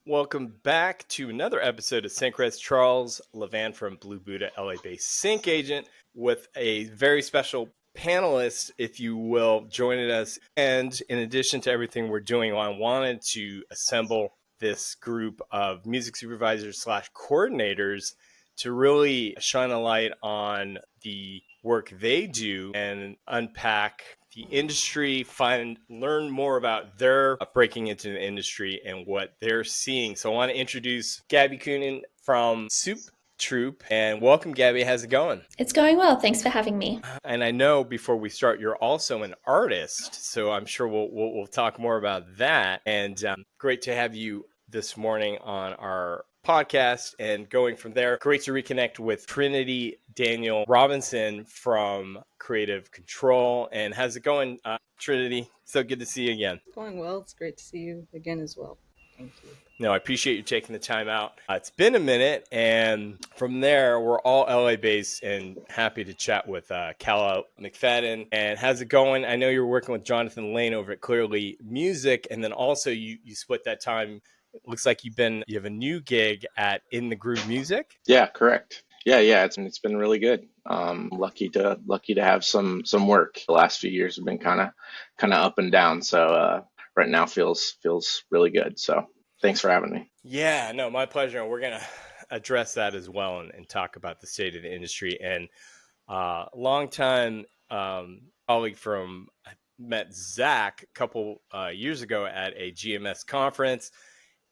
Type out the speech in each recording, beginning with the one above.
Welcome back to another episode of Sync Riffs. Charles Levan from Blue Buddha, LA-based sync agent, with a very special panelist, if you will, joining us. And in addition to everything we're doing, I wanted to assemble this group of music supervisors slash coordinators to really shine a light on the work they do and unpack the industry, learn more about their breaking into the industry and what they're seeing. So I want to introduce Gabby Coonan from Soup Troop, and welcome, Gabby. How's it going? It's going well. Thanks for having me. And I know before we start, you're also an artist, so I'm sure we'll talk more about that. And great to have you this morning on our podcast. And going from there, great to reconnect with Trinity Daniel Robinson from Creative Control. And how's it going, Trinity? So good to see you again. It's going well. It's great to see you again as well. Thank you. No, I appreciate you taking the time out. It's been a minute, and from there, we're all LA-based and happy to chat with Calla McFadden. And how's it going? I know you're working with Jonathan Lane over at Clearly Music, and then also you split that time. It looks like you have a new gig at In the Groove Music. Yeah, correct. Yeah. It's been really good. Lucky to have some work. The last few years have been kind of up and down. So right now feels really good. So thanks for having me. Yeah, no, my pleasure. And we're gonna address that as well and talk about the state of the industry. And longtime colleague from I met Zach a couple years ago at a GMS conference.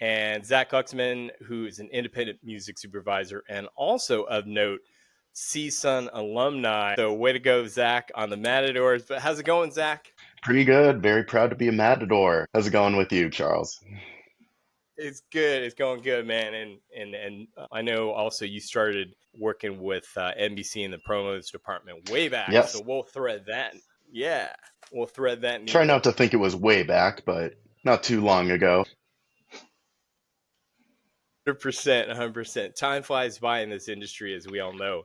And Zach Luxman, who is an independent music supervisor and also of note, CSUN alumni. So way to go, Zach, on the Matadors. But how's it going, Zach? Pretty good. Very proud to be a Matador. How's it going with you, Charles? It's good. It's going good, man. And I know also you started working with NBC in the promos department way back. Yes. So we'll thread that. Yeah, we'll thread that. Try not to think it was way back, but not too long ago. 100%. Time flies by in this industry, as we all know.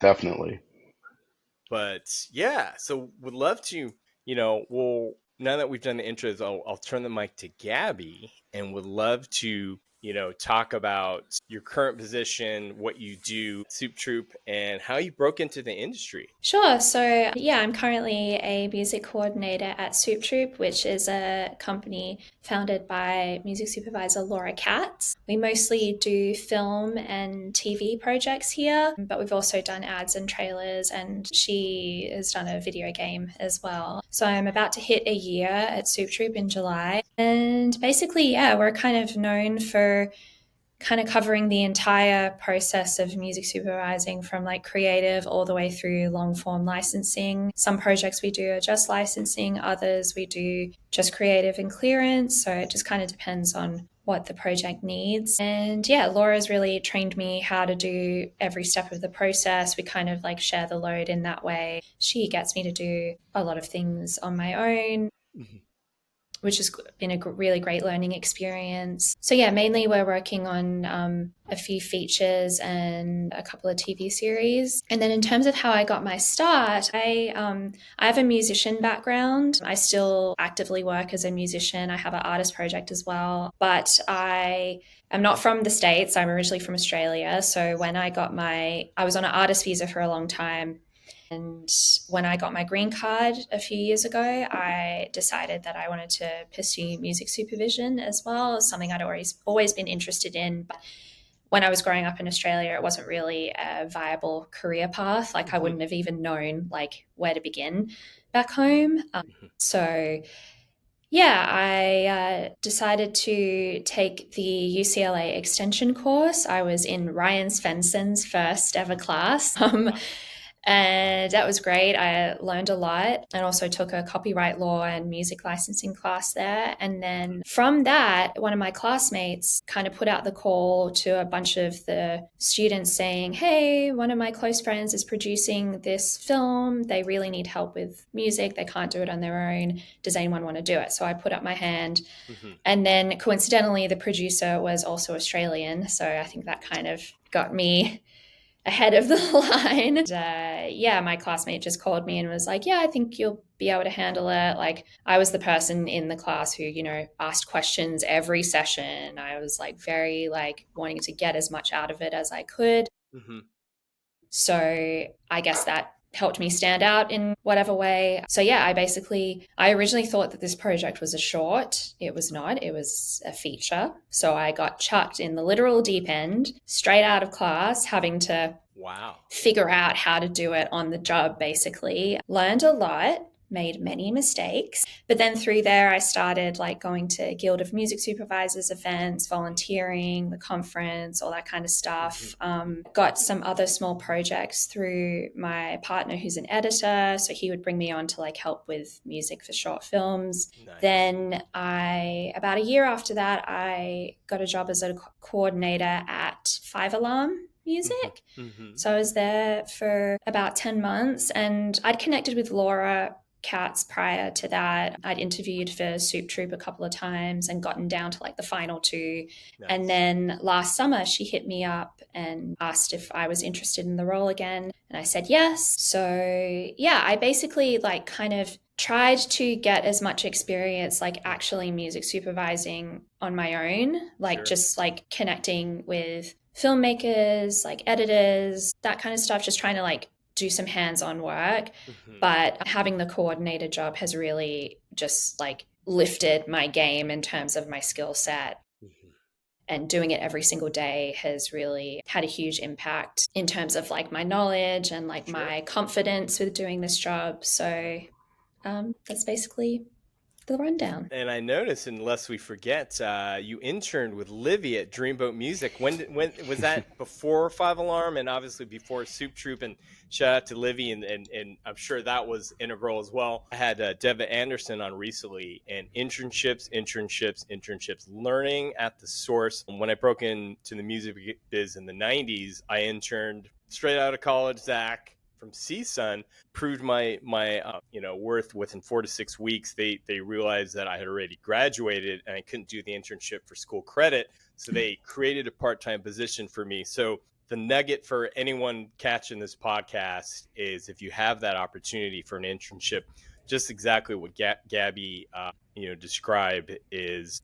Definitely. But yeah, so would love to, now that we've done the intros, I'll turn the mic to Gabby and would love to, talk about your current position, what you do, Soup Troop, and how you broke into the industry. Sure. So yeah, I'm currently a music coordinator at Soup Troop, which is a company founded by music supervisor Laura Katz. We mostly do film and TV projects here, but we've also done ads and trailers, and she has done a video game as well. So I'm about to hit a year at Soup Troop in July. And basically, yeah, we're kind of known for kind of covering the entire process of music supervising, from like creative all the way through long form licensing. Some projects we do are just licensing, others we do just creative and clearance. So it just kind of depends on what the project needs. And yeah, Laura's really trained me how to do every step of the process. We kind of like share the load in that way. She gets me to do a lot of things on my own. Mm-hmm. Which has been a really great learning experience. So yeah, mainly we're working on a few features and a couple of TV series. And then in terms of how I got my start, I have a musician background. I still actively work as a musician. I have an artist project as well, but I am not from the States. I'm originally from Australia. So when I was on an artist visa for a long time. And when I got my green card a few years ago, I decided that I wanted to pursue music supervision as well, as something I'd always been interested in. But when I was growing up in Australia, it wasn't really a viable career path. Like I wouldn't have even known like where to begin back home. So yeah, I decided to take the UCLA extension course. I was in Ryan Svensson's first ever class. And that was great. I learned a lot and also took a copyright law and music licensing class there. And then from that, one of my classmates kind of put out the call to a bunch of the students saying, hey, one of my close friends is producing this film. They really need help with music. They can't do it on their own. Does anyone want to do it? So I put up my hand. Mm-hmm. And then coincidentally, the producer was also Australian. So I think that kind of got me ahead of the line. And, yeah, my classmate just called me and was like, yeah, I think you'll be able to handle it. Like, I was the person in the class who, asked questions every session. I was like very like wanting to get as much out of it as I could. Mm-hmm. So I guess that helped me stand out in whatever way. So yeah, I originally thought that this project was a short. It was not. It was a feature. So I got chucked in the literal deep end, straight out of class, having to figure out how to do it on the job, basically. Learned a lot, made many mistakes. But then through there, I started like going to Guild of Music Supervisors events, volunteering, the conference, all that kind of stuff. Got some other small projects through my partner who's an editor. So he would bring me on to like help with music for short films. Nice. Then about a year after that, I got a job as a coordinator at 5-Alarm Music. Mm-hmm. So I was there for about 10 months and I'd connected with Laura Katz prior to that. I'd interviewed for Soup Troop a couple of times and gotten down to like the final 2. Nice. And then last summer she hit me up and asked if I was interested in the role again. And I said yes. So yeah, I basically like kind of tried to get as much experience like actually music supervising on my own, like just like connecting with filmmakers, like editors, that kind of stuff, just trying to like do some hands-on work. But having the coordinator job has really just like lifted my game in terms of my skill set. And doing it every single day has really had a huge impact in terms of like my knowledge and like my confidence with doing this job. So that's basically the rundown. And I noticed, unless we forget, you interned with Livy at Dreamboat Music. When was that? Before 5-Alarm and obviously before Soup Troop. And shout out to Livy, and I'm sure that was integral as well. I had Deva Anderson on recently, and internships, learning at the source. When I broke into the music biz in the 90s, I interned straight out of college, Zach, from CSUN, proved my worth within 4 to 6 weeks. They realized that I had already graduated and I couldn't do the internship for school credit, so they created a part-time position for me. So the nugget for anyone catching this podcast is, if you have that opportunity for an internship, just exactly what Gabby described is,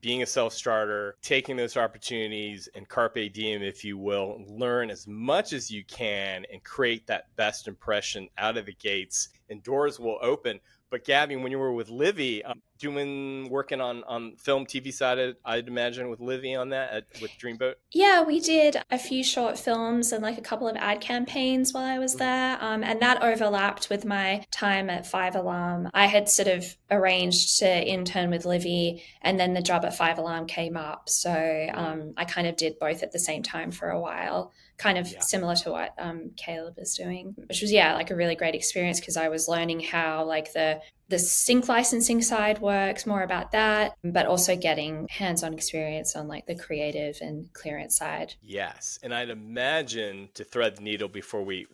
being a self-starter, taking those opportunities and carpe diem, if you will, learn as much as you can and create that best impression out of the gates, and doors will open. But Gabby, when you were with Livy, working on film, TV side, I'd imagine with Livy on that with Dreamboat? Yeah, we did a few short films and like a couple of ad campaigns while I was there. And that overlapped with my time at 5-Alarm. I had sort of arranged to intern with Livy, and then the job at 5-Alarm came up. So I kind of did both at the same time for a while. Kind of similar to what Caleb is doing, which was, like a really great experience, because I was learning how like the sync licensing side works, more about that, but also getting hands-on experience on like the creative and clearance side. Yes. And I'd imagine, to thread the needle before we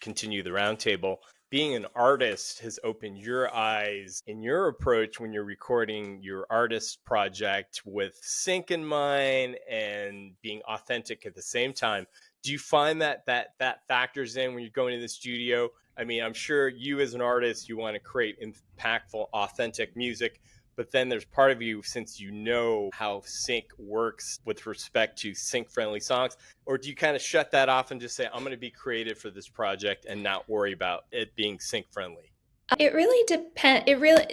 continue the roundtable, being an artist has opened your eyes in your approach when you're recording your artist project with sync in mind and being authentic at the same time. Do you find that factors in when you're going to the studio? I mean, I'm sure you as an artist, you want to create impactful, authentic music, but then there's part of you, since you know how sync works with respect to sync-friendly songs, or do you kind of shut that off and just say, I'm going to be creative for this project and not worry about it being sync-friendly? It really depends.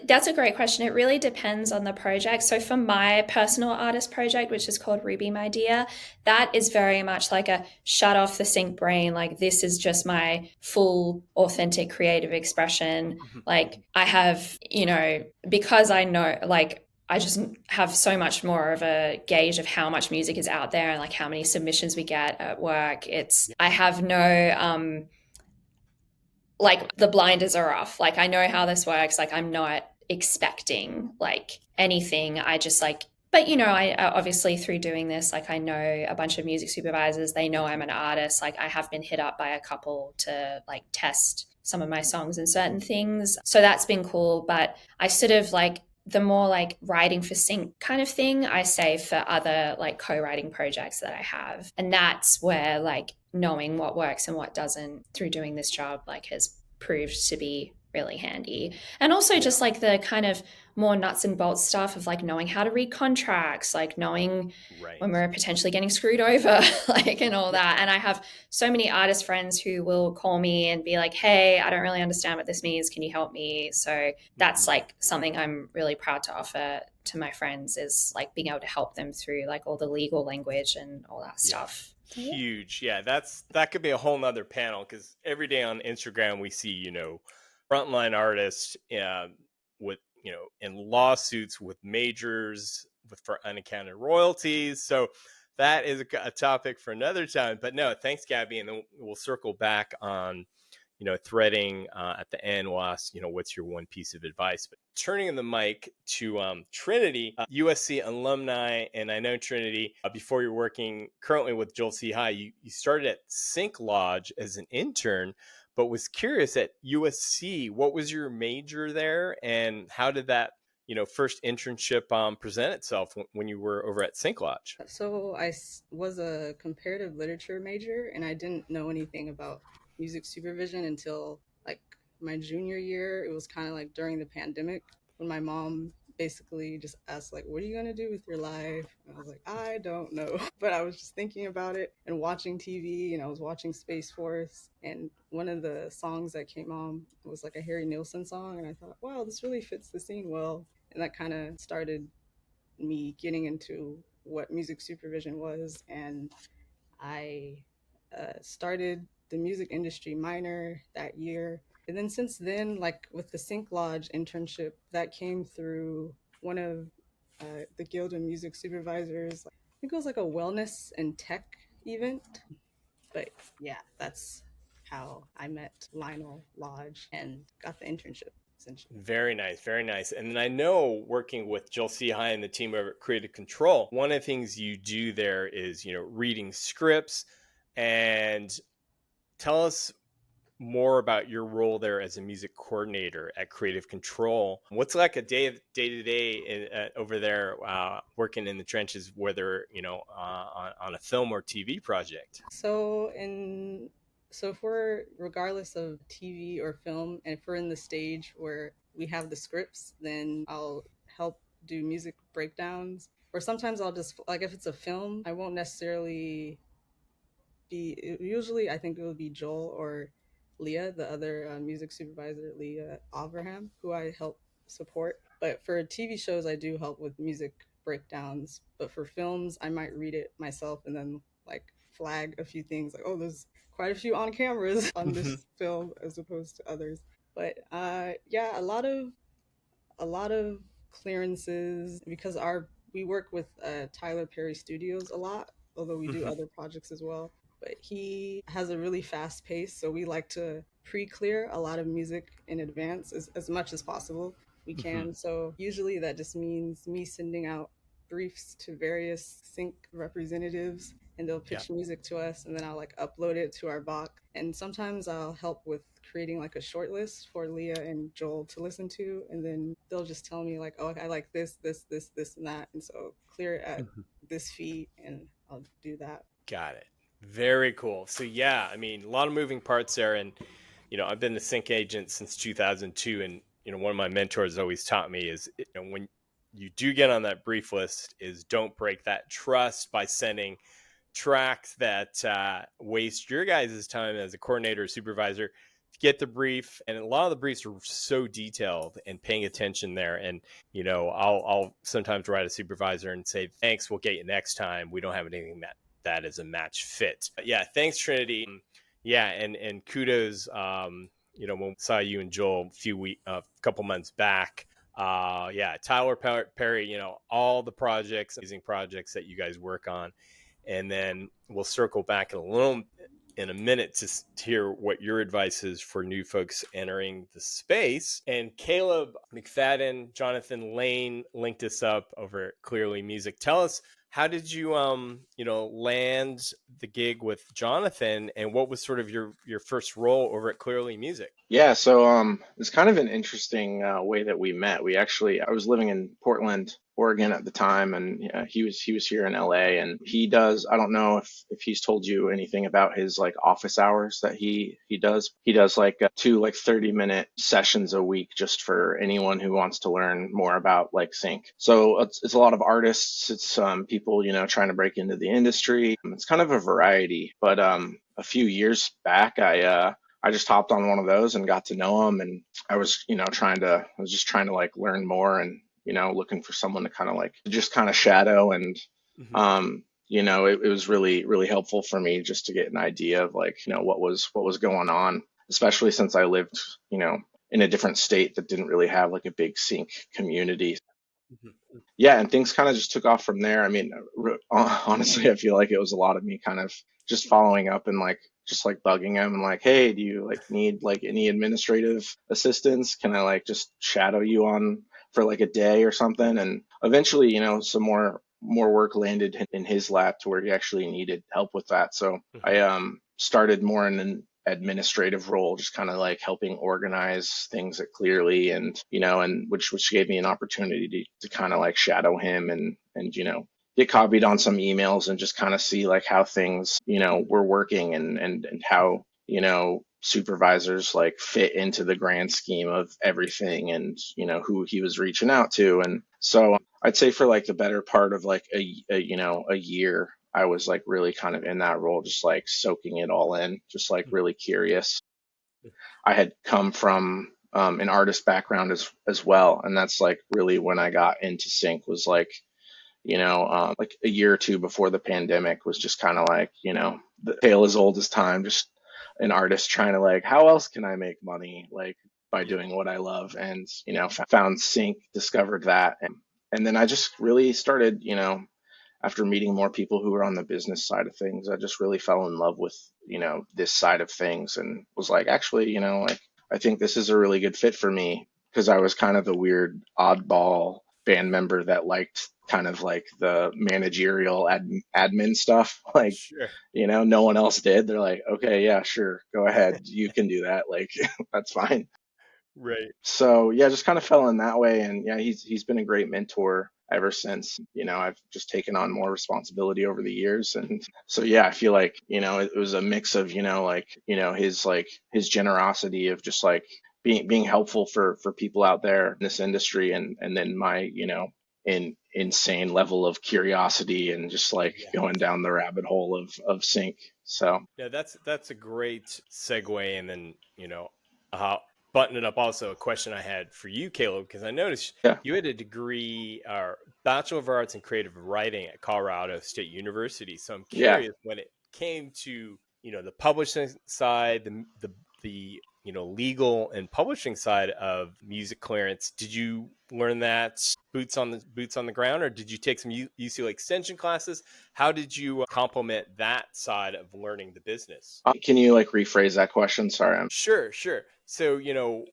That's a great question. It really depends on the project. So for my personal artist project, which is called Ruby My Dear, that is very much like a shut off the sync brain. Like, this is just my full, authentic, creative expression. Like, I have, because I know, like, I just have so much more of a gauge of how much music is out there and like how many submissions we get at work. I have no, like, the blinders are off. Like, I know how this works. Like, I'm not expecting like anything. I just like, but I obviously, through doing this, like, I know a bunch of music supervisors. They know I'm an artist. Like, I have been hit up by a couple to like test some of my songs and certain things. So that's been cool. But I sort of like, the more like writing for sync kind of thing, I save for other like co-writing projects that I have. And that's where like knowing what works and what doesn't through doing this job like has proved to be really handy. And also just like the kind of more nuts and bolts stuff of like knowing how to read contracts, like knowing when we're potentially getting screwed over, like, and all that. And I have so many artist friends who will call me and be like, hey, I don't really understand what this means. Can you help me? So that's like something I'm really proud to offer to my friends, is like being able to help them through like all the legal language and all that stuff. Huge. Yeah, that could be a whole nother panel, because every day on Instagram we see, frontline artists with, in lawsuits with majors for unaccounted royalties. So that is a topic for another time. But no, thanks, Gabby. And then we'll circle back on, threading at the end. We'll ask, what's your one piece of advice? But turning the mic to Trinity, USC alumni. And I know, Trinity, before you're working currently with Joel C. High, you started at Sync Lodge as an intern, but was curious at USC, what was your major there, and how did that first internship present itself when you were over at Sync Lodge? So I was a comparative literature major, and I didn't know anything about music supervision until like my junior year. It was kind of like during the pandemic when my mom basically just asked, like, what are you going to do with your life? And I was like, I don't know. But I was just thinking about it and watching TV, and I was watching Space Force, and one of the songs that came on was like a Harry Nilsson song, and I thought, wow, this really fits the scene well. And that kind of started me getting into what music supervision was. And I started the music industry minor that year. And then since then, like with the Sync Lodge internship, that came through one of the Guild of Music Supervisors. I think it was like a wellness and tech event. But yeah, that's how I met Lionel Lodge and got the internship. Very nice, very nice. And then I know, working with Joel C. High and the team over at Creative Control, one of the things you do there is, reading scripts. And tell us more about your role there as a music coordinator at Creative Control. What's like a day to day over there, working in the trenches, whether on a film or TV project? So if we're, regardless of TV or film, and if we're in the stage where we have the scripts, then I'll help do music breakdowns. Or sometimes I'll just, like, if it's a film, I won't necessarily be, usually I think it would be Joel or Leah, the other music supervisor, Leah Abraham, who I help support. But for TV shows, I do help with music breakdowns. But for films, I might read it myself and then like flag a few things, like, oh, there's quite a few on cameras on this film as opposed to others. But yeah, a lot of clearances, because we work with Tyler Perry Studios a lot, although we do other projects as well. But he has a really fast pace, so we like to pre-clear a lot of music in advance as much as possible we can. So usually that just means me sending out briefs to various sync representatives, and they'll pitch music to us, and then I'll like upload it to our bot. And sometimes I'll help with creating like a short list for Leah and Joel to listen to, and then they'll just tell me like, oh, I like this, and that, and so clear it at this fee, and I'll do that. Got it. Very cool. So yeah, I mean, a lot of moving parts there. And, I've been the sync agent since 2002. And, one of my mentors always taught me is, when you do get on that brief list, is don't break that trust by sending tracks that waste your guys' time as a coordinator or supervisor. Get the brief, and a lot of the briefs are so detailed, and paying attention there. And I'll sometimes write a supervisor and say, thanks, we'll get you next time. We don't have anything that is a match fit. But yeah, thanks, Trinity. Yeah, and kudos. When we saw you and Joel a couple months back. Yeah, Tyler Perry. All the projects, amazing projects that you guys work on, and then we'll circle back in a minute to hear what your advice is for new folks entering the space. And Caleb McFadden, Jonathan Lane linked us up over at Clearly Music. Tell us, how did you, land the gig with Jonathan, and what was sort of your first role over at Clearly Music? Yeah, so it's kind of an interesting way that we met. I was living in Portland Oregon at the time, and he was here in LA, and he does. I don't know if he's told you anything about his like office hours that he does. He does like two like 30-minute sessions a week just for anyone who wants to learn more about like Sync. So it's a lot of artists. It's people trying to break into the industry. It's kind of a variety, but a few years back, I just hopped on one of those and got to know him, and I was just trying to like learn more, and looking for someone to kind of like just kind of shadow, and it was really really helpful for me just to get an idea of like what was going on, especially since I lived in a different state that didn't really have like a big Sync community. Yeah, and things kind of just took off from there. I mean, honestly, I feel like it was a lot of me kind of just following up and like just like bugging him and like, hey, do you like need like any administrative assistance? Can I like just shadow you on for like a day or something? And eventually, some more work landed in his lap to where he actually needed help with that. So I started more in an administrative role, just kind of like helping organize things at Clearly, and and which gave me an opportunity to kind of like shadow him, and get copied on some emails and just kind of see like how things were working, and how supervisors like fit into the grand scheme of everything, and who he was reaching out to. And so I'd say for like the better part of like a year, I was like really kind of in that role, just like soaking it all in, just like really curious. I had come from an artist background as well, and that's like really when I got into Sync, was like like a year or two before the pandemic, was just kind of like the tale as old as time, just an artist trying to like, how else can I make money like by doing what I love, and found Sync, discovered that, and then I just really started after meeting more people who were on the business side of things, I just really fell in love with, this side of things, and was like, actually, like I think this is a really good fit for me, because I was kind of the weird oddball band member that liked kind of like the managerial admin stuff. Like, Sure. no one else did. They're like, okay, yeah, sure, go ahead. You can do that. Like, that's fine. Right. So yeah, just kind of fell in that way, and yeah, he's been a great mentor ever since. I've just taken on more responsibility over the years, and so yeah, I feel like it was a mix of his generosity of just like being helpful for people out there in this industry, and then my insane level of curiosity, and just like going down the rabbit hole of Sync. So Yeah, that's a great segue, and then button it up. Also, a question I had for you, Caleb, because I noticed yeah. you had a degree, or Bachelor of Arts in Creative Writing at Colorado State University. So I'm Yeah. curious, when it came to the publishing side, the legal and publishing side of music clearance, did you learn that boots on the ground, or did you take some UCLA extension classes? How did you complement that side of learning the business? Can you like rephrase that question? Sorry. Sure. So,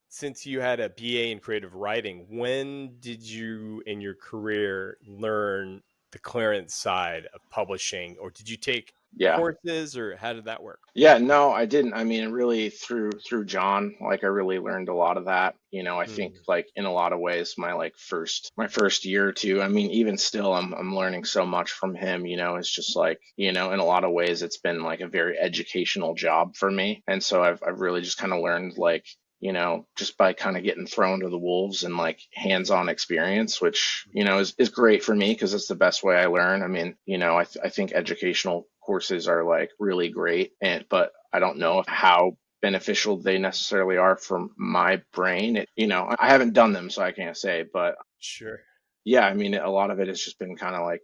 since you had a BA in creative writing, when did you in your career learn the clearance side of publishing, or did you take courses, or how did that work? Yeah, no, I didn't. I mean, really through John, like I really learned a lot of that. I think like in a lot of ways, my first year or two, I mean, even still, I'm learning so much from him. It's just like, in a lot of ways, it's been like a very educational job for me. And so I've really just kind of learned like, just by kind of getting thrown to the wolves and like hands-on experience, which, is great for me, because it's the best way I learn. I mean, I think educational courses are like really great, but I don't know how beneficial they necessarily are for my brain. I haven't done them, so I can't say, but Sure. yeah, I mean, a lot of it has just been kind of like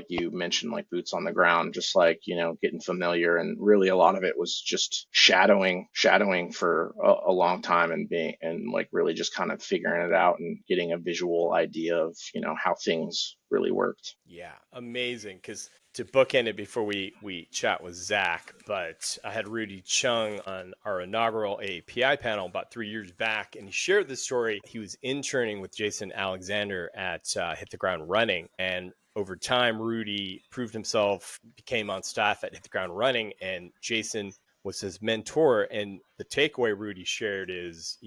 you mentioned, like boots on the ground, just like, getting familiar. And really a lot of it was just shadowing for a long time, and like really just kind of figuring it out and getting a visual idea of, how things really worked. Yeah, amazing. Because to bookend it before we chat with Zach, but I had Rudy Chung on our inaugural API panel about 3 years back, and he shared this story. He was interning with Jason Alexander at Hit the Ground Running, and over time, Rudy proved himself, became on staff at Hit the Ground Running, and Jason was his mentor. And the takeaway Rudy shared is,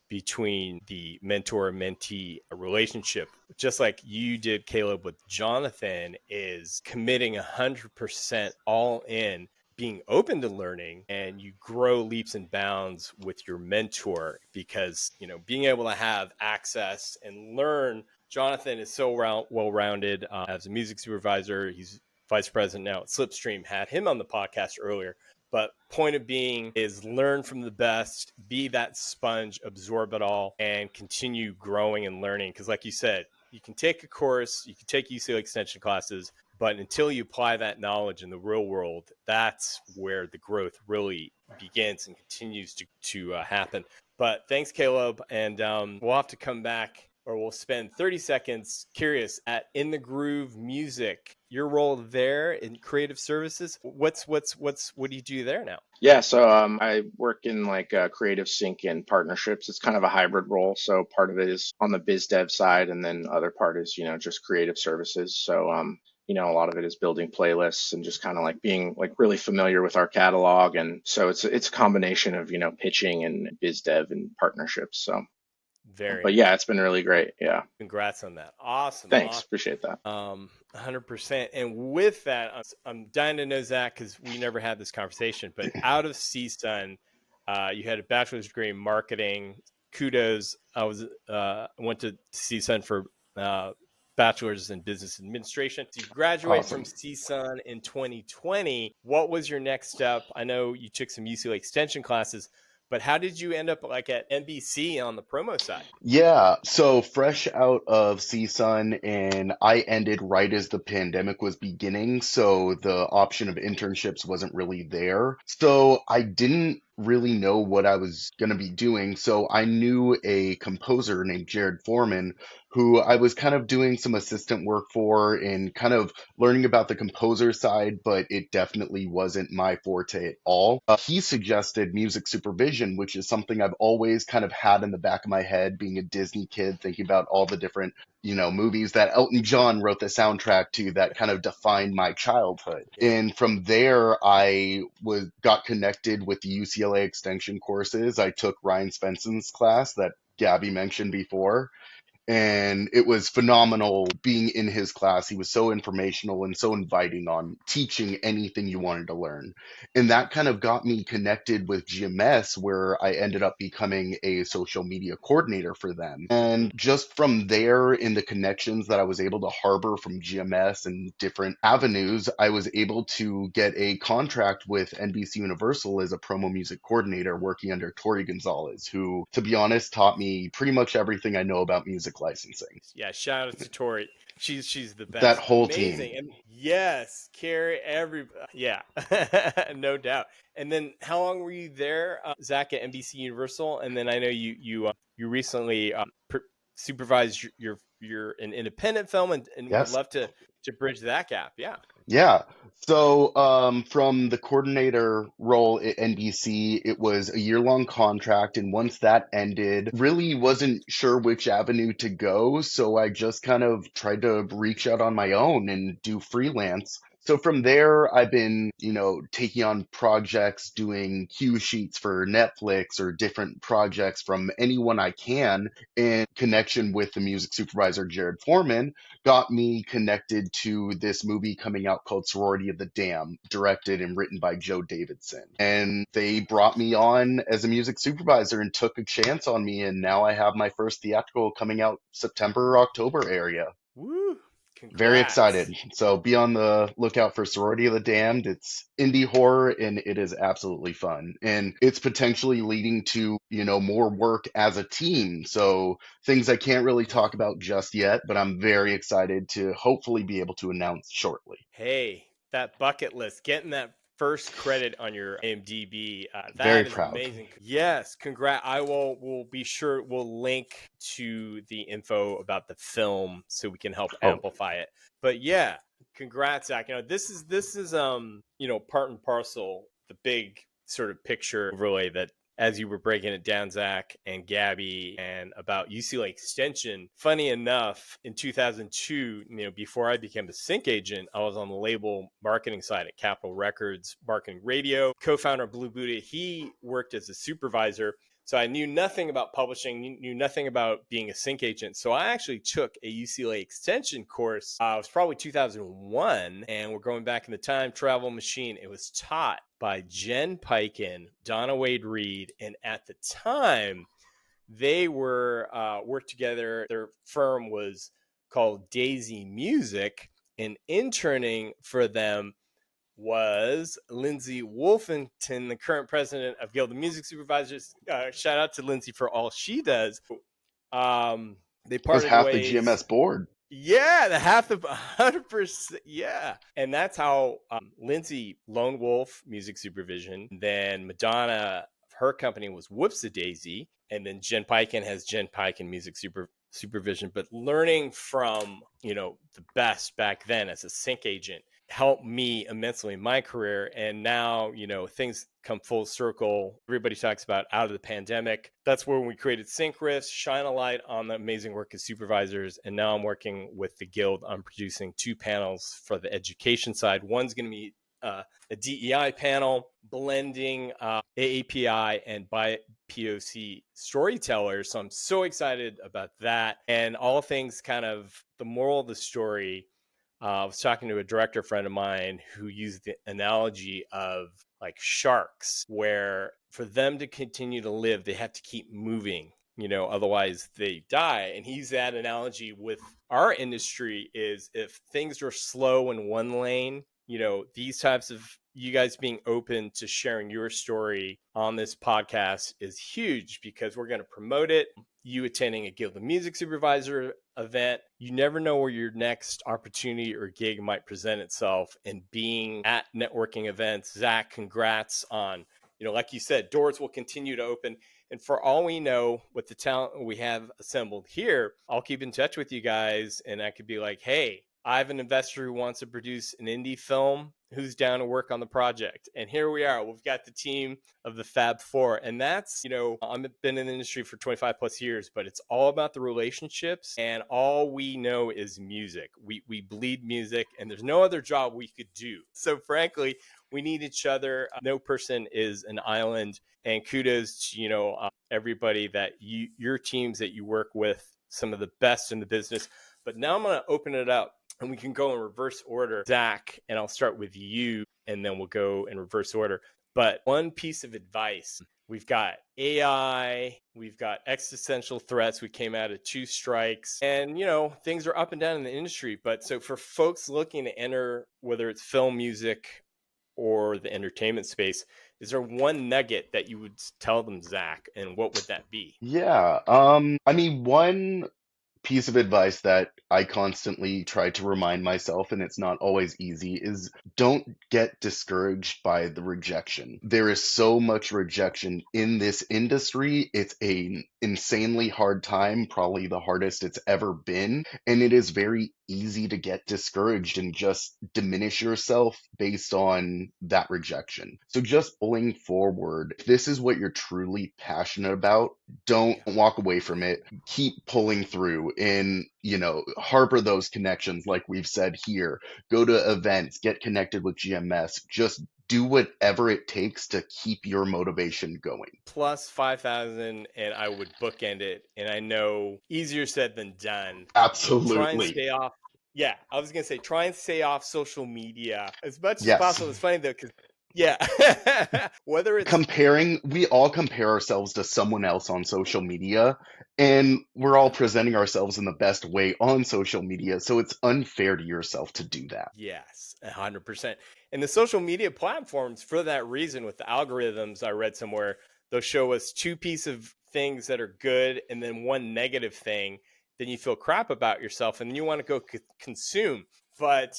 between the mentor-mentee relationship, just like you did, Caleb, with Jonathan, is committing 100% all in, being open to learning, and you grow leaps and bounds with your mentor because, being able to have access and learn. Jonathan is so well-rounded as a music supervisor. He's vice president now at Slipstream, had him on the podcast earlier. But point of being is learn from the best, be that sponge, absorb it all, and continue growing and learning. Because like you said, you can take a course, you can take UCLA extension classes, but until you apply that knowledge in the real world, that's where the growth really begins and continues to happen. But thanks, Caleb. And we'll have to come back, or we'll spend 30 seconds curious at In the Groove Music, your role there in creative services. What do you do there now? Yeah, so I work in like creative sync and partnerships. It's kind of a hybrid role. So part of it is on the biz dev side, and then other part is, just creative services. So a lot of it is building playlists and just kind of like being like really familiar with our catalog. And so it's a combination of, pitching and biz dev and partnerships. So but yeah, it's been really great. Yeah. Congrats on that. Awesome. Thanks. Awesome. Appreciate that. 100%. And with that, I'm dying to know, Zach, because we never had this conversation, but out of CSUN, you had a bachelor's degree in marketing. Kudos. I went to CSUN for bachelor's in business administration. So you graduated from CSUN in 2020. What was your next step? I know you took some UCLA extension classes, but how did you end up like at NBC on the promo side? Yeah, so fresh out of CSUN, and I ended right as the pandemic was beginning, so the option of internships wasn't really there. So I didn't really know what I was going to be doing. So I knew a composer named Jared Foreman, who I was kind of doing some assistant work for and kind of learning about the composer side, but it definitely wasn't my forte at all. He suggested music supervision, which is something I've always kind of had in the back of my head, being a Disney kid, thinking about all the different movies that Elton John wrote the soundtrack to that kind of defined my childhood. And from there, I got connected with the UCLA extension courses. I took Ryan Svensson's class that Gabby mentioned before. And it was phenomenal being in his class. He was so informational and so inviting on teaching anything you wanted to learn. And that kind of got me connected with GMS, where I ended up becoming a social media coordinator for them. And just from there, in the connections that I was able to harbor from GMS and different avenues, I was able to get a contract with NBC Universal as a promo music coordinator, working under Tori Gonzalez, who, to be honest, taught me pretty much everything I know about music licensing. Yeah, shout out to Tori. She's the best. That whole Amazing. team. And yes, Carrie, yeah, no doubt. And then how long were you there, Zach, at NBC Universal? And then I know you recently supervised your an independent film, and Yes. would love to bridge that gap. Yeah. Yeah. So from the coordinator role at NBC, it was a year-long contract. And once that ended, really wasn't sure which avenue to go. So I just kind of tried to reach out on my own and do freelance. So from there, I've been, taking on projects, doing cue sheets for Netflix or different projects from anyone I can. In connection with the music supervisor, Jared Foreman, got me connected to this movie coming out called Sorority of the Damned, directed and written by Joe Davidson. And they brought me on as a music supervisor and took a chance on me. And now I have my first theatrical coming out September or October area. Woo! Congrats. Very excited. So be on the lookout for Sorority of the Damned. It's indie horror and it is absolutely fun. And it's potentially leading to, more work as a team. So things I can't really talk about just yet, but I'm very excited to hopefully be able to announce shortly. Hey, that bucket list, getting that first credit on your IMDb. Very That is proud. amazing. Yes, congrats. I will be sure we'll link to the info about the film so we can help amplify it. But yeah, congrats, Zach. This is part and parcel, the big sort of picture overlay that, as you were breaking it down, Zach and Gabby, and about UCLA extension. Funny enough, in 2002, before I became a sync agent, I was on the label marketing side at Capitol Records, marketing radio, co-founder of Blue Buddha. He worked as a supervisor. So I knew nothing about publishing, knew nothing about being a sync agent. So I actually took a UCLA extension course. It was probably 2001, and we're going back in the time travel machine. It was taught by Jen Piken, Donna Wade Reed, and at the time, they were worked together. Their firm was called Daisy Music, and interning for them was Lindsay Wolfington, the current president of Guild of Music Supervisors. Shout out to Lindsay for all she does. They That was parted half the ways. GMS board. Yeah, the half of 100%. Yeah. And that's how Lindsay, Lone Wolf Music Supervision, then Madonna, her company was Whoops-a-Daisy, and then Jen Piken has Jen Piken Music Supervision. But learning from, the best back then as a sync agent helped me immensely in my career. And now, things come full circle. Everybody talks about out of the pandemic. That's when we created Sync Riffs, shine a light on the amazing work of supervisors. And now I'm working with the Guild. I'm producing 2 panels for the education side. One's going to be a DEI panel, blending AAPI and BIPOC storytellers. So I'm so excited about that. And all things kind of the moral of the story. I was talking to a director friend of mine who used the analogy of like sharks, where for them to continue to live, they have to keep moving, otherwise they die. And he used that analogy with our industry is if things are slow in one lane, these types of you guys being open to sharing your story on this podcast is huge because we're going to promote it. You attending a Guild of Music Supervisor event, you never know where your next opportunity or gig might present itself. And being at networking events, Zach, congrats on, like you said, doors will continue to open. And for all we know, with the talent we have assembled here, I'll keep in touch with you guys. And I could be like, hey, I have an investor who wants to produce an indie film who's down to work on the project. And here we are. We've got the team of the Fab Four. And that's, I've been in the industry for 25 plus years, but it's all about the relationships. And all we know is music. We bleed music, and there's no other job we could do. So frankly, we need each other. No person is an island. And kudos to, everybody that your teams that you work with, some of the best in the business. But now I'm going to open it up. And we can go in reverse order. Zach, and I'll start with you, and then we'll go in reverse order. But one piece of advice, we've got AI, we've got existential threats. We came out of 2 strikes, and, things are up and down in the industry. But so for folks looking to enter, whether it's film, music, or the entertainment space, is there one nugget that you would tell them, Zach, and what would that be? Yeah. One piece of advice that I constantly try to remind myself, and it's not always easy, is don't get discouraged by the rejection. There is so much rejection in this industry. It's an insanely hard time, probably the hardest it's ever been. And it is very easy to get discouraged and just diminish yourself based on that rejection. So just pulling forward, if this is what you're truly passionate about, don't walk away from it. Keep pulling through and, harbor those connections like we've said here. Go to events, get connected with GMS, just do whatever it takes to keep your motivation going. Plus 5,000, and I would bookend it. And I know easier said than done. Absolutely. Try and stay off. Yeah, I was going to say, try and stay off social media as much as Yes. possible. It's funny though, because whether it's we all compare ourselves to someone else on social media, and we're all presenting ourselves in the best way on social media. So it's unfair to yourself to do that. Yes, 100%. And the social media platforms, for that reason, with the algorithms, I read somewhere, they'll show us 2 pieces of things that are good and then 1 negative thing. Then you feel crap about yourself, and then you want to go consume. But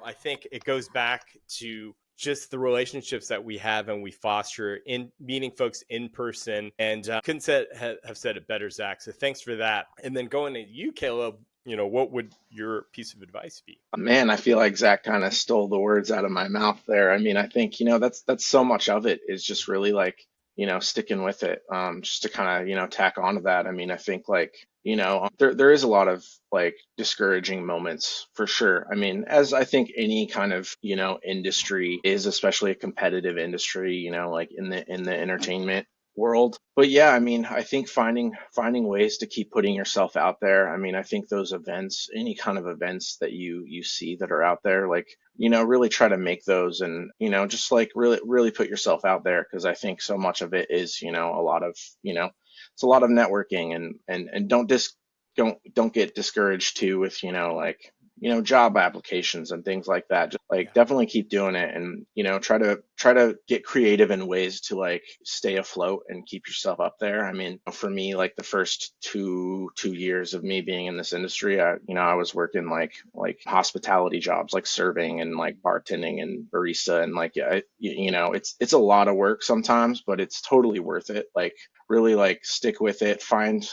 I think it goes back to just the relationships that we have and we foster in meeting folks in person. And couldn't have said it better, Zach. So thanks for that. And then going to you, Caleb, what would your piece of advice be? Man, I feel like Zach kind of stole the words out of my mouth there. I mean, I think, that's so much of it is just really like, sticking with it. Just to kind of, tack onto that. I mean, I think like, there is a lot of like discouraging moments for sure. I mean, as I think any kind of, industry is, especially a competitive industry, like in the entertainment world. But yeah, I mean, I think finding ways to keep putting yourself out there. I mean, I think those events, any kind of events that you see that are out there, like, really try to make those, and just like really put yourself out there, because I think so much of it is, a lot of, it's a lot of networking, and don't get discouraged too with, like, job applications and things like that. Just like definitely keep doing it, and try to get creative in ways to like stay afloat and keep yourself up there. I mean, for me, like the first two years of me being in this industry, I was working like hospitality jobs, like serving and like bartending and barista, and like, yeah, it's a lot of work sometimes, but it's totally worth it. Like, really, like, stick with it, find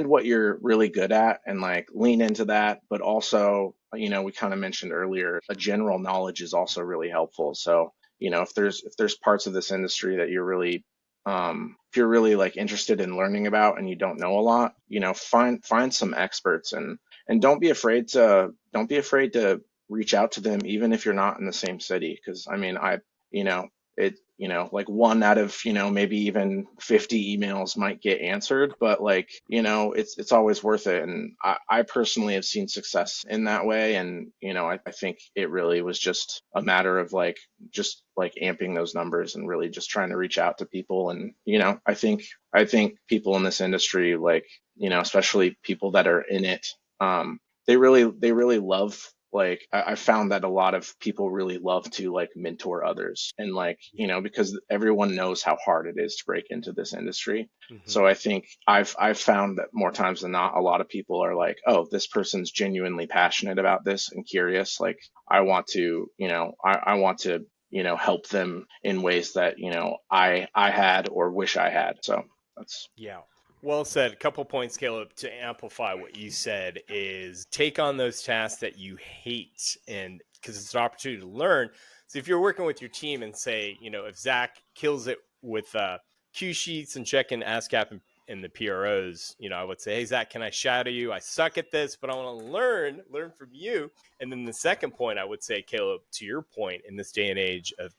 what you're really good at and like lean into that. But also, we kind of mentioned earlier, a general knowledge is also really helpful. So, if there's parts of this industry that if you're really like interested in learning about and you don't know a lot, find some experts, and don't be afraid to reach out to them, even if you're not in the same city. Because I mean, you know it like one out of, maybe even 50 emails might get answered, but like, it's always worth it. And I personally have seen success in that way. And I think it really was just a matter of like just like amping those numbers and really just trying to reach out to people. And I think people in this industry, like, especially people that are in it, they really love, like, I found that a lot of people really love to like mentor others, and like, because everyone knows how hard it is to break into this industry. Mm-hmm. So I think I've found that more times than not, a lot of people are like, oh, this person's genuinely passionate about this and curious. Like, I want to help them in ways that, I had or wish I had. So that's Yeah. Well said. A couple points, Caleb, to amplify what you said is take on those tasks that you hate, and because it's an opportunity to learn. So if you're working with your team and say, if Zach kills it with Q sheets and checking ASCAP and the PROs, I would say, hey, Zach, can I shadow you? I suck at this, but I want to learn from you. And then the second point, I would say, Caleb, to your point, in this day and age of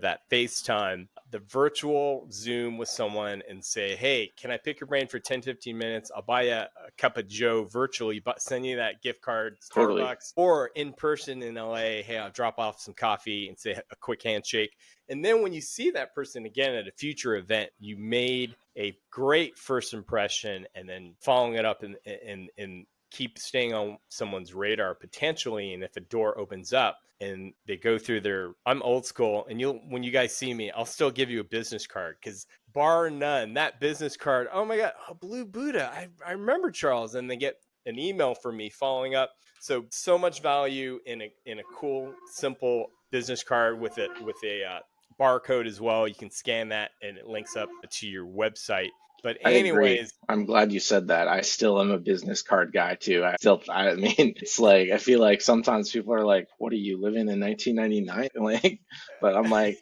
that FaceTime, the virtual Zoom with someone and say, hey, can I pick your brain for 10, 15 minutes? I'll buy you a cup of Joe virtually, but send you that gift card, totally. Starbucks, or in person in LA. Hey, I'll drop off some coffee and say a quick handshake. And then when you see that person again at a future event, you made a great first impression, and then following it up and keep staying on someone's radar potentially. And if a door opens up and they go through I'm old school, and when you guys see me, I'll still give you a business card, because bar none, that business card, oh my God, Blue Buddha, I remember Charles, and they get an email from me following up. So much value in a cool, simple business card with a barcode as well. You can scan that and it links up to your website. But I agree. anyways, I'm glad you said that. I still am a business card guy too. I mean, it's like, I feel like sometimes people are like, what are you, living in 1999? Like, but I'm like,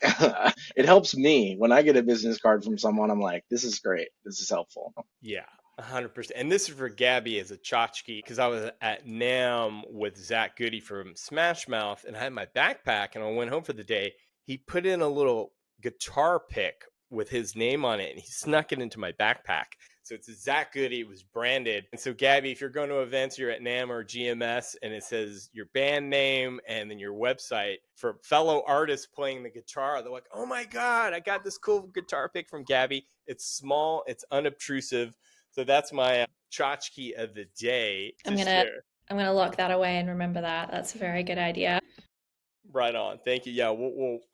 it helps me when I get a business card from someone. I'm like, this is great. This is helpful. yeah, 100%. And this is for Gabby as a tchotchke, because I was at NAM with Zach Goody from Smash Mouth, and I had my backpack, and I went home for the day. He put in a little guitar pick with his name on it, and he snuck it into my backpack. So it's a Zach Goody. It was branded. And so, Gabby, if you're going to events, you're at NAM or GMS, and it says your band name and then your website, for fellow artists playing the guitar, they're like, oh my God, I got this cool guitar pick from Gabby. It's small, it's unobtrusive. So that's my tchotchke of the day to share. I'm gonna lock that away and remember that. That's a very good idea. Right on. Thank you. Yeah,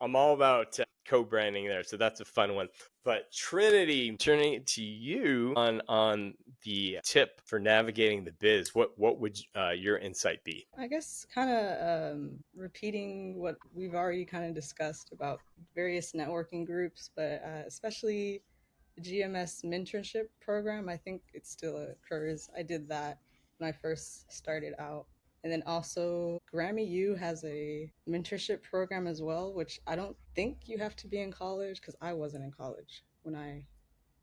I'm all about co-branding there, so that's a fun one. But Trinity, turning it to you on the tip for navigating the biz, what would your insight be? I guess kind of repeating what we've already kind of discussed about various networking groups, but especially the GMS mentorship program. I think it still occurs. I did that when I first started out. And then also, Grammy U has a mentorship program as well, which I don't think you have to be in college, because I wasn't in college when I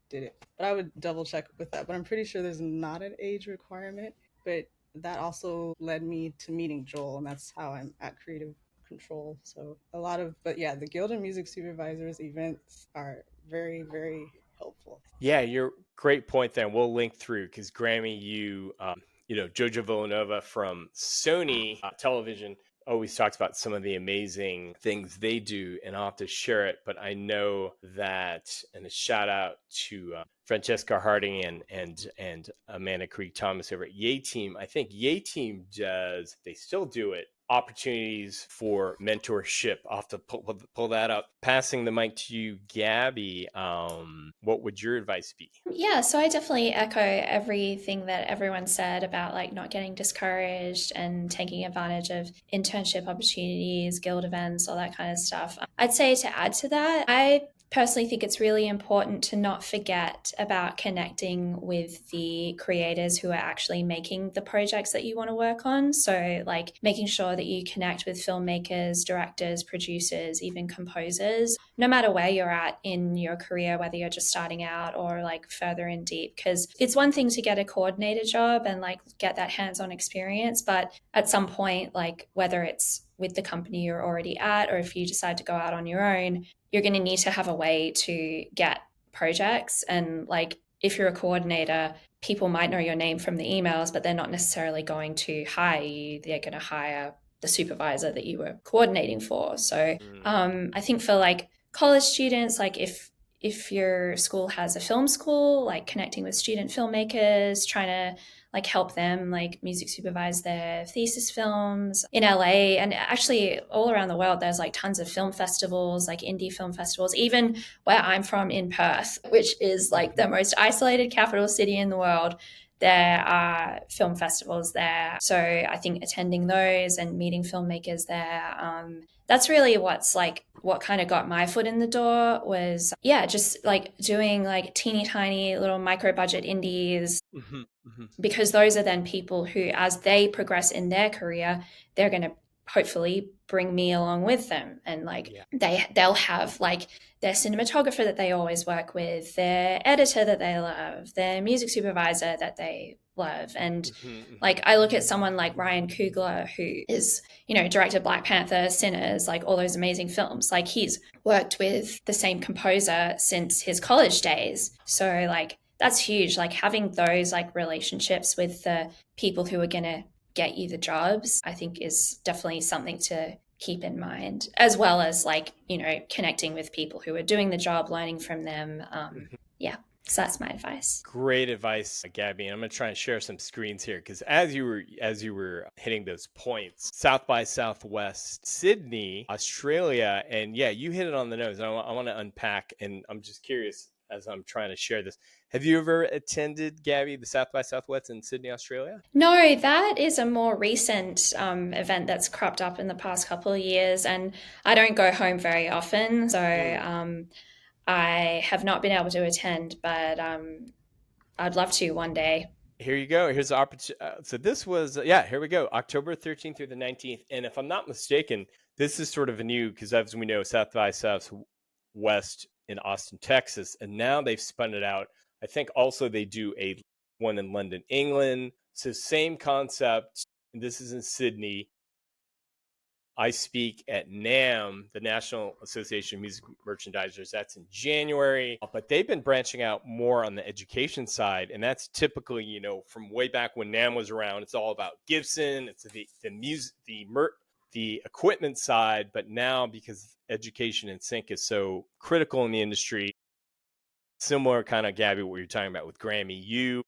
did it. But I would double check with that. But I'm pretty sure there's not an age requirement. But that also led me to meeting Joel, and that's how I'm at Creative Control. So but yeah, the Guild of Music Supervisors events are very, very helpful. Yeah, you're great point there. And we'll link through because Grammy, Jojo Villanova from Sony Television always talks about some of the amazing things they do, and I'll have to share it. But I know that, and a shout out to Francesca Harding and Amanda Krieg Thomas over at Yay Team. I think Yay Team does. They still do it. Opportunities for mentorship. I'll have to pull that up. Passing the mic to you, Gabby. What would your advice be? Yeah, so I definitely echo everything that everyone said about like not getting discouraged and taking advantage of internship opportunities, guild events, all that kind of stuff. I'd say to add to that, I personally think it's really important to not forget about connecting with the creators who are actually making the projects that you want to work on. So, like making sure that you connect with filmmakers, directors, producers, even composers, no matter where you're at in your career, whether you're just starting out or like further in deep. Because it's one thing to get a coordinator job and like get that hands-on experience, but at some point, like whether it's with the company you're already at or if you decide to go out on your own, you're going to need to have a way to get projects. And like if you're a coordinator, people might know your name from the emails, but they're not necessarily going to hire you. They're going to hire the supervisor that you were coordinating for. So I think for like college students, like if your school has a film school, like connecting with student filmmakers, trying to like help them like music supervise their thesis films in LA and actually all around the world. There's like tons of film festivals, like indie film festivals, even where I'm from in Perth, which is like the most isolated capital city in the world. There are film festivals there. So I think attending those and meeting filmmakers there, that's really what kind of got my foot in the door was, yeah, just like doing like teeny tiny little micro budget indies. Because those are then people who, as they progress in their career, they're going to hopefully bring me along with them. And like they'll have like their cinematographer that they always work with, their editor that they love, their music supervisor that they love. And like I look at someone like Ryan Coogler, who is, directed Black Panther, Sinners, like all those amazing films. Like he's worked with the same composer since his college days. So like that's huge. Like having those like relationships with the people who are going to get you the jobs, I think is definitely something to keep in mind, as well as like, connecting with people who are doing the job, learning from them. Yeah. So that's my advice. Great advice, Gabby. And I'm going to try and share some screens here because as you were hitting those points, South by Southwest, Sydney, Australia, and yeah, you hit it on the nose. I want to unpack, and I'm just curious as I'm trying to share this. Have you ever attended, Gabby, the South by Southwest in Sydney, Australia? No, that is a more recent event that's cropped up in the past couple of years, and I don't go home very often, so I have not been able to attend, but I'd love to one day. Here you go. Here's the opportunity. So this was, here we go. October 13th through the 19th. And if I'm not mistaken, this is sort of a new, because as we know, South by Southwest in Austin, Texas. And now they've spun it out. I think also they do a one in London, England. So same concept. And this is in Sydney. I speak at NAM, the National Association of Music Merchandisers. That's in January. But they've been branching out more on the education side. And that's typically, from way back when NAM was around, it's all about Gibson. It's the music, the equipment side. But now, because education and sync is so critical in the industry, similar kind of, Gabby, what you're talking about with Grammy, you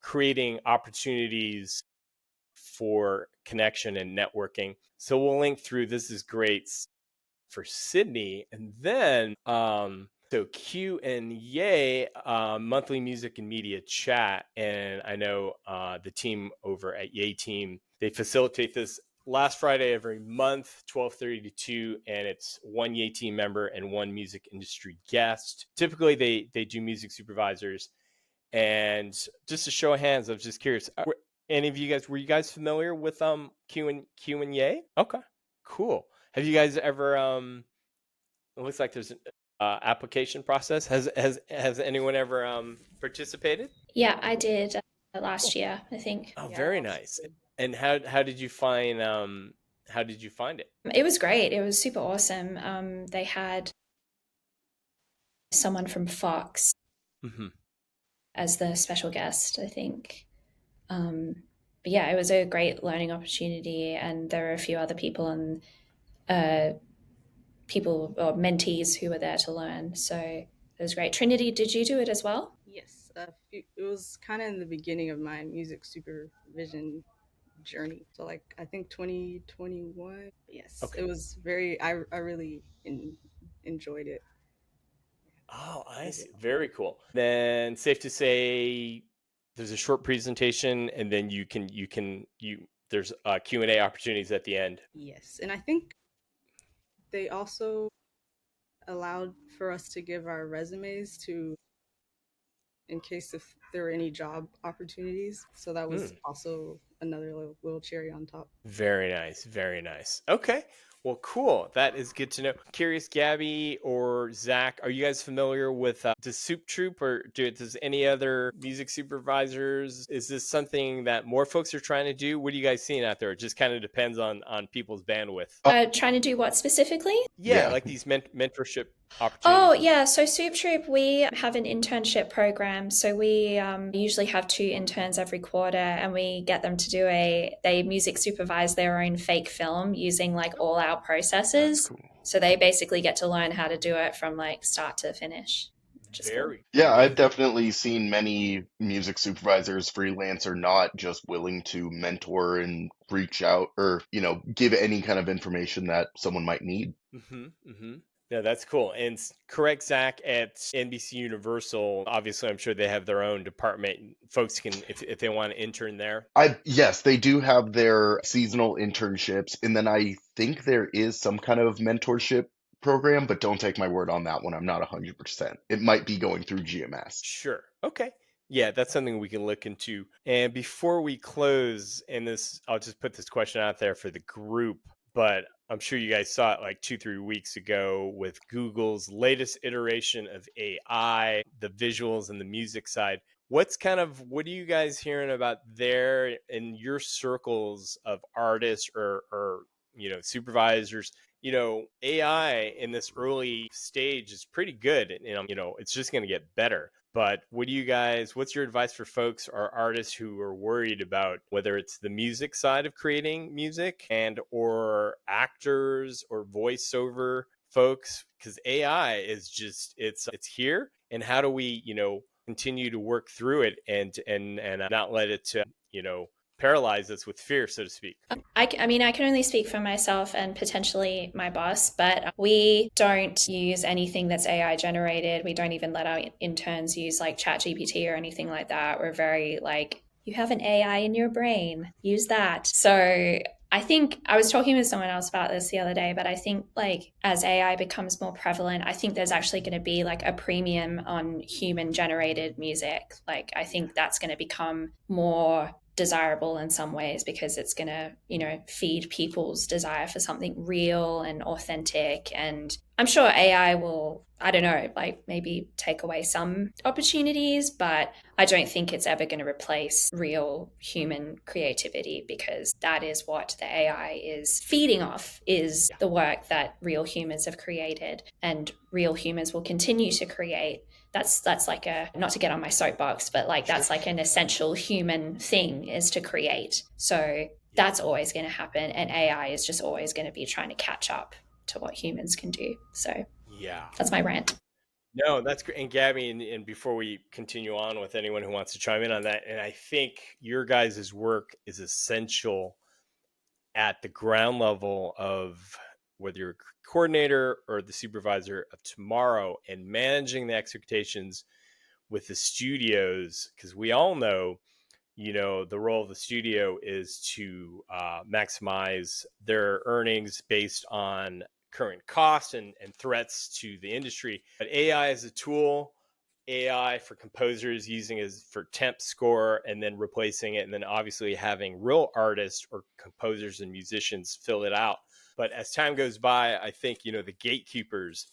creating opportunities for connection and networking. So we'll link through. This is great for Sydney. And then, so Q and Yay, monthly music and media chat. And I know the team over at Yay Team, they facilitate this last Friday every month, 12:30 to 2, and it's one Yay Team member and one music industry guest. Typically, they do music supervisors. And just a show of hands, I was just curious. Any of you guys, were you guys familiar with Q and Yay? Okay, cool. Have you guys ever it looks like there's an application process. Has anyone ever participated? Yeah, I did last year, I think. Oh, very nice. And how did you find it? It was great. It was super awesome. They had someone from Fox Mm-hmm. as the special guest, I think. But yeah, it was a great learning opportunity, and there were a few other people and people or mentees who were there to learn. So it was great. Trinity, did you do it as well? Yes, it was kind of in the beginning of my music supervision journey. So like I think 2021. Yes, Okay. it was very. I really enjoyed it. Oh, I see. Very cool. Then safe to say there's a short presentation and then there's Q&A opportunities at the end. Yes, and I think they also allowed for us to give our resumes to in case if there were any job opportunities. So that was also another little cherry on top. Very nice. Very nice. Okay. Well, cool. That is good to know. Curious, Gabby or Zach, are you guys familiar with the Soup Troop, or does any other music supervisors? Is this something that more folks are trying to do? What are you guys seeing out there? It just kind of depends on people's bandwidth. Trying to do what specifically? Yeah, Yeah. like these mentorship opportunities. Oh, yeah. So Soup Troop, we have an internship program. So we usually have 2 interns every quarter, and we get them to they music supervise their own fake film using like all our processes. That's cool. So they basically get to learn how to do it from like start to finish. Very cool. Yeah, I've definitely seen many music supervisors, freelance or not, just willing to mentor and reach out or, give any kind of information that someone might need. Mm-hmm, mm-hmm. Yeah, that's cool. And correct, Zach, at NBC Universal, obviously, I'm sure they have their own department. Folks can, if they want to intern there. Yes, they do have their seasonal internships, and then I think there is some kind of mentorship program, but don't take my word on that one. I'm not 100%. It might be going through GMS. Sure. Okay. Yeah, that's something we can look into. And before we close, I'll just put this question out there for the group, but I'm sure you guys saw it like 2-3 weeks ago with Google's latest iteration of AI, the visuals and the music side. What are you guys hearing about there in your circles of artists or supervisors? AI in this early stage is pretty good, and it's just going to get better. But what's your advice for folks or artists who are worried about whether it's the music side of creating music or actors or voiceover folks? Because AI is just, it's here. And how do we, continue to work through it and not let it, paralyze us with fear, so to speak? I mean, I can only speak for myself and potentially my boss, but we don't use anything that's AI generated. We don't even let our interns use like ChatGPT or anything like that. We're very like, you have an AI in your brain, use that. So I think I was talking with someone else about this the other day, but I think like as AI becomes more prevalent, I think there's actually going to be like a premium on human generated music. Like I think that's going to become more desirable in some ways because it's going to, feed people's desire for something real and authentic. And I'm sure AI will, I don't know, like maybe take away some opportunities, but I don't think it's ever going to replace real human creativity because that is what the AI is feeding off, is the work that real humans have created and real humans will continue to create. That's like not to get on my soapbox, but like that's like an essential human thing is to create. So that's always going to happen. And AI is just always going to be trying to catch up to what humans can do. So Yeah, that's my rant. No, that's great. And Gabby, and before we continue on with anyone who wants to chime in on that, and I think your guys' work is essential at the ground level of whether you're a coordinator or the supervisor of tomorrow and managing the expectations with the studios, because we all know, the role of the studio is to maximize their earnings based on current costs and threats to the industry. But AI is a tool. AI for composers using as for temp score and then replacing it, and then obviously having real artists or composers and musicians fill it out. But as time goes by, I think the gatekeepers,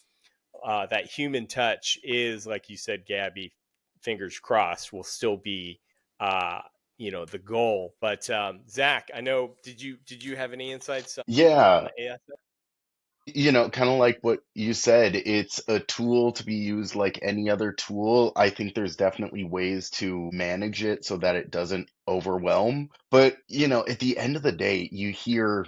that human touch is, like you said, Gabby, fingers crossed, will still be the goal. But Zach, I know, did you have any insights on Yeah. the AI side? Kind of like what you said, it's a tool to be used like any other tool. I think there's definitely ways to manage it so that it doesn't overwhelm. But, at the end of the day, you hear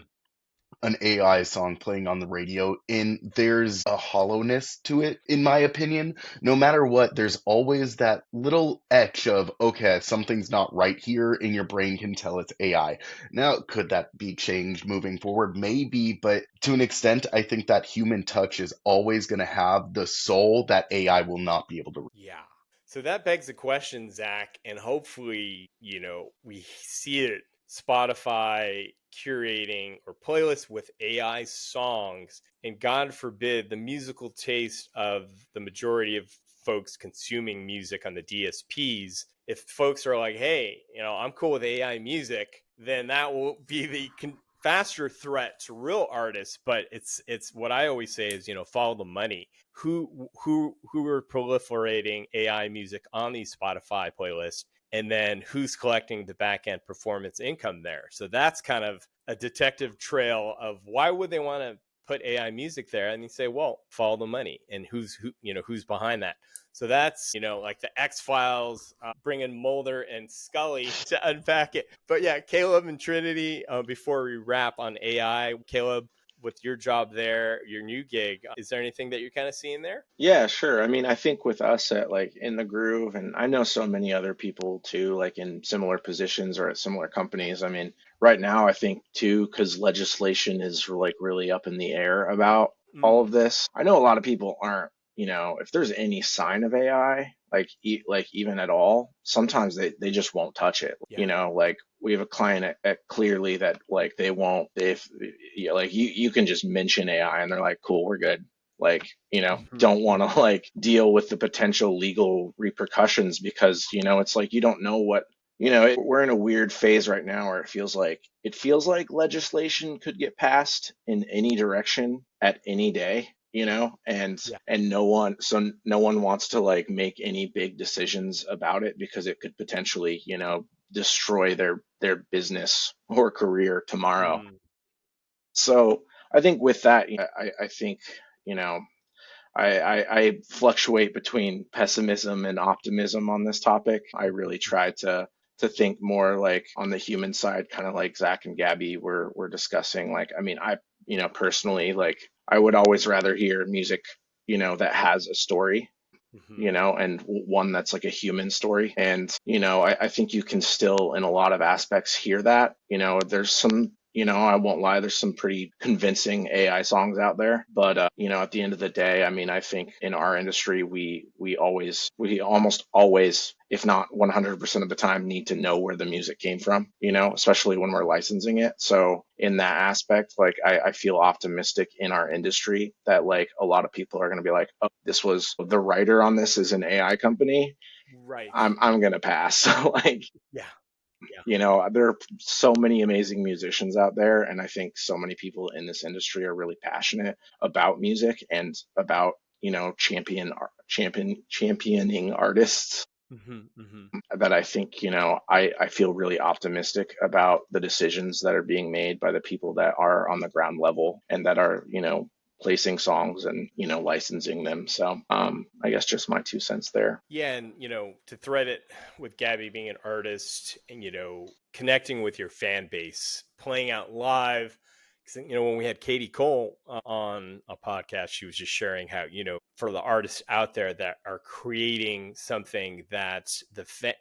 an AI song playing on the radio, and there's a hollowness to it, in my opinion. No matter what, there's always that little etch of, okay, something's not right here, and your brain can tell it's AI. Now, could that be changed moving forward? Maybe, but to an extent, I think that human touch is always going to have the soul that AI will not be able to. Yeah. So that begs the question, Zach, and hopefully, we see it Spotify curating or playlists with AI songs, and God forbid the musical taste of the majority of folks consuming music on the DSPs. If folks are like, hey, I'm cool with AI music, then that will be the faster threat to real artists. But it's what I always say is, follow the money. Who are proliferating AI music on these Spotify playlists, and then who's collecting the back end performance income there. So that's kind of a detective trail of why would they want to put AI music there, and you say, well, follow the money, and who's behind that. So that's like the X Files, bringing Mulder and Scully to unpack it. But yeah, Caleb and Trinity. Before we wrap on AI, Caleb, with your job there, your new gig, is there anything that you're kind of seeing there? Yeah, sure. I mean, I think with us at like in the groove, and I know so many other people too, like in similar positions or at similar companies. I mean, right now, I think too, because legislation is like really up in the air about all of this. I know a lot of people aren't, if there's any sign of AI, like even at all, sometimes they just won't touch it. Yeah. Like we have a client at Clearly that like they won't, if like you can just mention AI and they're like, cool, we're good. Like, don't want to like deal with the potential legal repercussions because, it's like you don't know what, we're in a weird phase right now where it feels like legislation could get passed in any direction at any day, and Yeah. no one wants to like make any big decisions about it because it could potentially, destroy their business or career tomorrow. So I think with that, I think, you know, I fluctuate between pessimism and optimism on this topic. I really try to think more like on the human side, kind of like Zach and Gabby were discussing. Like, I mean, personally, like I would always rather hear music, that has a story, and one that's like a human story. And, I think you can still, in a lot of aspects, hear that. There's some, I won't lie, there's some pretty convincing AI songs out there. But, at the end of the day, I mean, I think in our industry, we almost always, if not 100% of the time, need to know where the music came from, especially when we're licensing it. So in that aspect, like I feel optimistic in our industry that like a lot of people are going to be like, oh, this was the writer on this is an AI company. Right. I'm going to pass. So like, Yeah. there are so many amazing musicians out there, and I think so many people in this industry are really passionate about music and about championing artists, that I think, I feel really optimistic about the decisions that are being made by the people that are on the ground level and that are, placing songs and, licensing them. So I guess just my 2 cents there. Yeah, and to thread it with Gabby being an artist and connecting with your fan base, playing out live. 'Cause, when we had Katie Cole on a podcast, she was just sharing how for the artists out there that are creating something that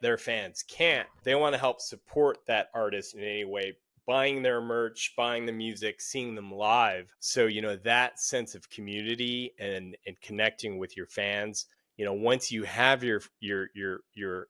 their fans can't, they want to help support that artist in any way, buying their merch, buying the music, seeing them live. So, that sense of community and connecting with your fans, once you have your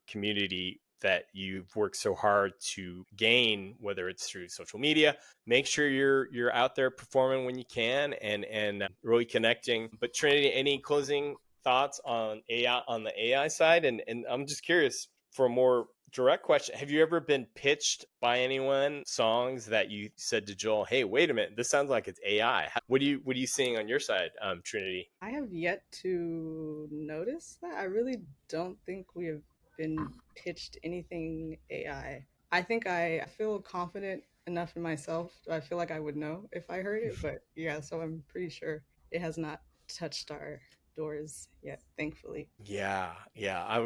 community that you've worked so hard to gain, whether it's through social media, make sure you're out there performing when you can and really connecting. But Trinity, any closing thoughts on AI, on the AI side? And I'm just curious, for a more direct question, have you ever been pitched by anyone songs that you said to Joel, hey, wait a minute, this sounds like it's AI? What are you seeing on your side, Trinity? I have yet to notice that. I really don't think we have been pitched anything AI. I think I feel confident enough in myself. I feel like I would know if I heard it, but yeah, so I'm pretty sure it has not touched our doors yet, thankfully. Yeah, yeah.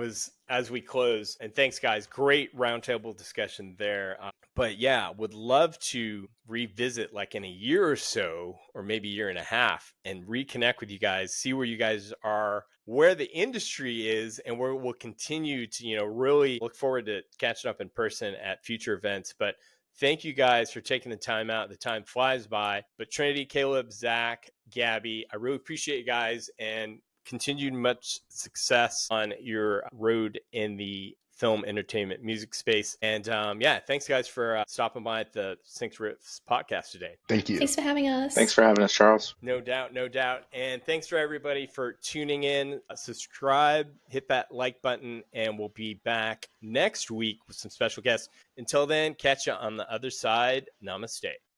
As we close, and thanks, guys. Great roundtable discussion there. But yeah, would love to revisit like in a year or so, or maybe a year and a half, and reconnect with you guys, see where you guys are, where the industry is, and where we'll continue to, really look forward to catching up in person at future events. But thank you guys for taking the time out. The time flies by. But Trinity, Caleb, Zach, Gabby, I really appreciate you guys, and continued much success on your road in the film, entertainment, music space. And yeah, thanks guys for stopping by at the Sync Riffs podcast today. Thank you. Thanks for having us. Thanks for having us, Charles. No doubt, no doubt. And thanks for everybody for tuning in. Subscribe, hit that like button, and we'll be back next week with some special guests. Until then, catch you on the other side. Namaste.